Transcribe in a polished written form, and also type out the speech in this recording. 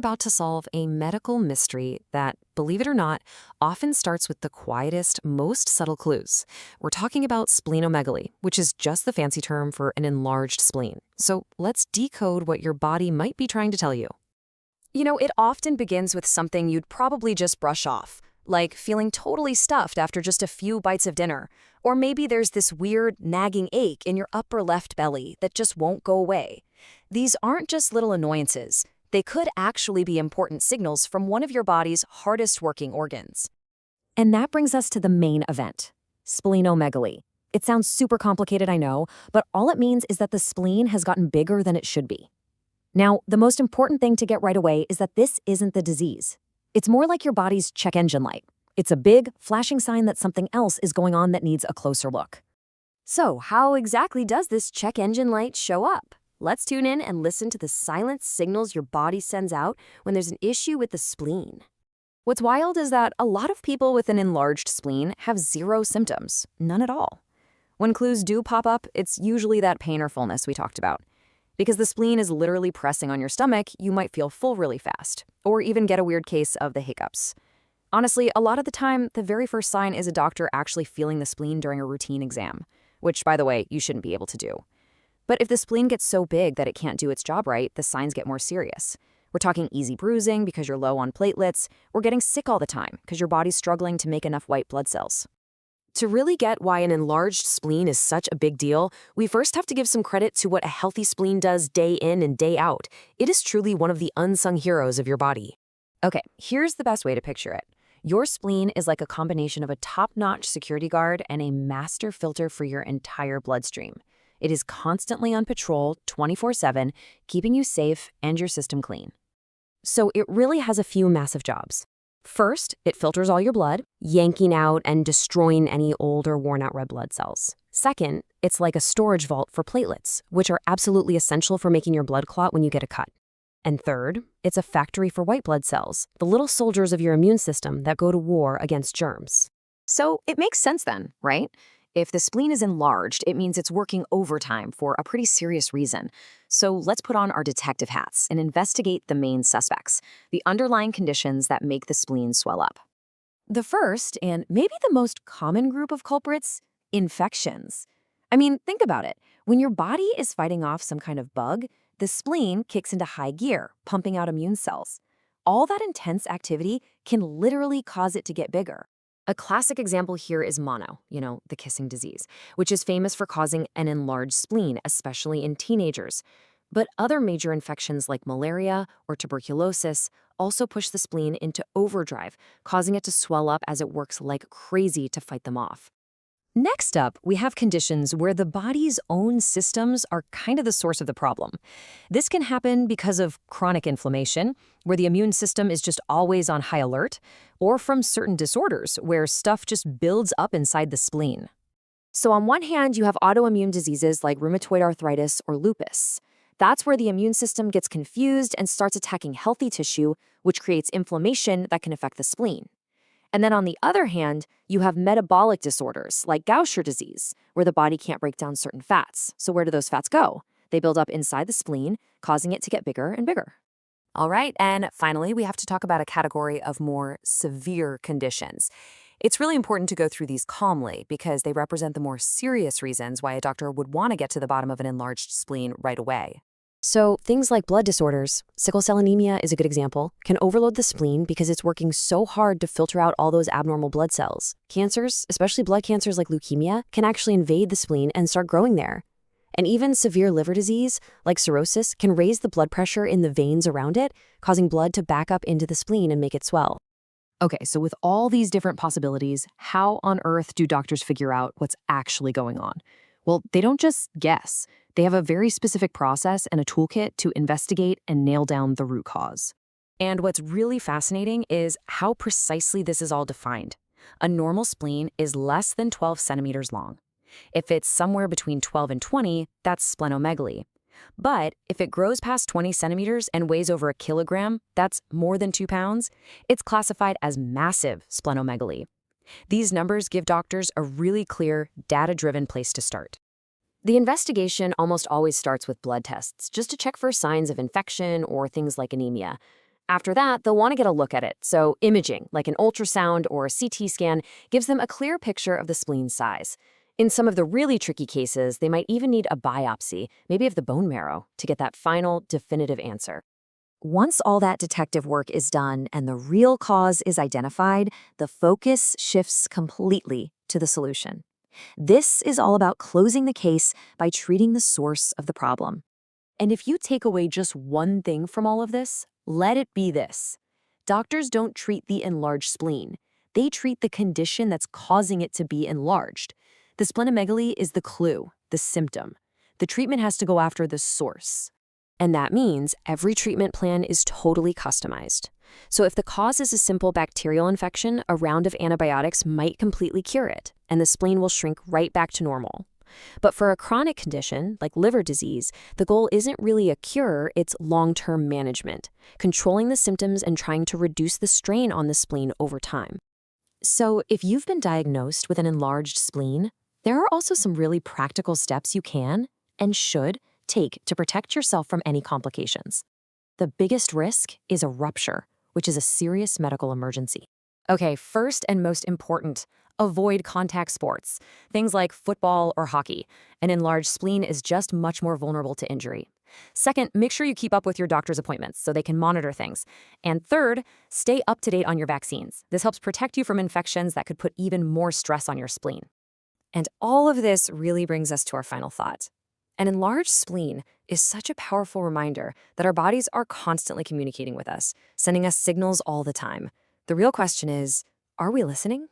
about to solve a medical mystery that, believe it or not, often starts with the quietest, most subtle clues. We're talking about splenomegaly, which is just the fancy term for an enlarged spleen. So let's decode what your body might be trying to tell you. You know, it often begins with something you'd probably just brush off, like feeling totally stuffed after just a few bites of dinner. Or maybe there's this weird, nagging ache in your upper left belly that just won't go away. These aren't just little annoyances. They could actually be important signals from one of your body's hardest working organs. And that brings us to the main event, splenomegaly. It sounds super complicated, I know, but all it means is that the spleen has gotten bigger than it should be. Now, the most important thing to get right away is that this isn't the disease. It's more like your body's check engine light. It's a big, flashing sign that something else is going on that needs a closer look. So, how exactly does this check engine light show up? Let's tune in and listen to the silent signals your body sends out when there's an issue with the spleen. What's wild is that a lot of people with an enlarged spleen have zero symptoms, none at all. When clues do pop up, it's usually that pain or fullness we talked about. Because the spleen is literally pressing on your stomach, you might feel full really fast, or even get a weird case of the hiccups. Honestly, a lot of the time, the very first sign is a doctor actually feeling the spleen during a routine exam, which, by the way, you shouldn't be able to do. But if the spleen gets so big that it can't do its job right, the signs get more serious. We're talking easy bruising because you're low on platelets, or getting sick all the time because your body's struggling to make enough white blood cells. To really get why an enlarged spleen is such a big deal, we first have to give some credit to what a healthy spleen does day in and day out. It is truly one of the unsung heroes of your body. Okay, here's the best way to picture it. Your spleen is like a combination of a top-notch security guard and a master filter for your entire bloodstream. It is constantly on patrol 24/7, keeping you safe and your system clean. So it really has a few massive jobs. First, it filters all your blood, yanking out and destroying any old or worn-out red blood cells. Second, it's like a storage vault for platelets, which are absolutely essential for making your blood clot when you get a cut. And third, it's a factory for white blood cells, the little soldiers of your immune system that go to war against germs. So it makes sense then, right? If the spleen is enlarged, it means it's working overtime for a pretty serious reason. So let's put on our detective hats and investigate the main suspects, the underlying conditions that make the spleen swell up. The first, and maybe the most common group of culprits, infections. I mean, think about it. When your body is fighting off some kind of bug, the spleen kicks into high gear, pumping out immune cells. All that intense activity can literally cause it to get bigger. A classic example here is mono, the kissing disease, which is famous for causing an enlarged spleen, especially in teenagers. But other major infections like malaria or tuberculosis also push the spleen into overdrive, causing it to swell up as it works like crazy to fight them off. Next up, we have conditions where the body's own systems are kind of the source of the problem. This can happen because of chronic inflammation, where the immune system is just always on high alert, or from certain disorders where stuff just builds up inside the spleen. So on one hand, you have autoimmune diseases like rheumatoid arthritis or lupus. That's where the immune system gets confused and starts attacking healthy tissue, which creates inflammation that can affect the spleen. And then on the other hand, you have metabolic disorders like Gaucher disease, where the body can't break down certain fats. So where do those fats go? They build up inside the spleen, causing it to get bigger and bigger. All right, and finally, we have to talk about a category of more severe conditions. It's really important to go through these calmly because they represent the more serious reasons why a doctor would want to get to the bottom of an enlarged spleen right away. So things like blood disorders, sickle cell anemia is a good example, can overload the spleen because it's working so hard to filter out all those abnormal blood cells. Cancers, especially blood cancers like leukemia, can actually invade the spleen and start growing there. And even severe liver disease, like cirrhosis, can raise the blood pressure in the veins around it, causing blood to back up into the spleen and make it swell. Okay, so with all these different possibilities, how on earth do doctors figure out what's actually going on? Well, they don't just guess. They have a very specific process and a toolkit to investigate and nail down the root cause. And what's really fascinating is how precisely this is all defined. A normal spleen is less than 12 centimeters long. If it's somewhere between 12 and 20, that's splenomegaly. But if it grows past 20 centimeters and weighs over a kilogram, that's more than 2 pounds, it's classified as massive splenomegaly. These numbers give doctors a really clear, data-driven place to start. The investigation almost always starts with blood tests, just to check for signs of infection or things like anemia. After that, they'll want to get a look at it, so imaging, like an ultrasound or a CT scan, gives them a clear picture of the spleen's size. In some of the really tricky cases, they might even need a biopsy, maybe of the bone marrow, to get that final, definitive answer. Once all that detective work is done and the real cause is identified, the focus shifts completely to the solution. This is all about closing the case by treating the source of the problem. And if you take away just one thing from all of this, let it be this. Doctors don't treat the enlarged spleen. They treat the condition that's causing it to be enlarged. The splenomegaly is the clue, the symptom. The treatment has to go after the source. And that means every treatment plan is totally customized. So if the cause is a simple bacterial infection, a round of antibiotics might completely cure it, and the spleen will shrink right back to normal. But for a chronic condition, like liver disease, the goal isn't really a cure, it's long-term management, controlling the symptoms and trying to reduce the strain on the spleen over time. So if you've been diagnosed with an enlarged spleen, there are also some really practical steps you can and should take to protect yourself from any complications. The biggest risk is a rupture, which is a serious medical emergency. Okay, first and most important, avoid contact sports, things like football or hockey. An enlarged spleen is just much more vulnerable to injury. Second, make sure you keep up with your doctor's appointments so they can monitor things. And third, stay up to date on your vaccines. This helps protect you from infections that could put even more stress on your spleen. And all of this really brings us to our final thought. An enlarged spleen is such a powerful reminder that our bodies are constantly communicating with us, sending us signals all the time. The real question is, are we listening?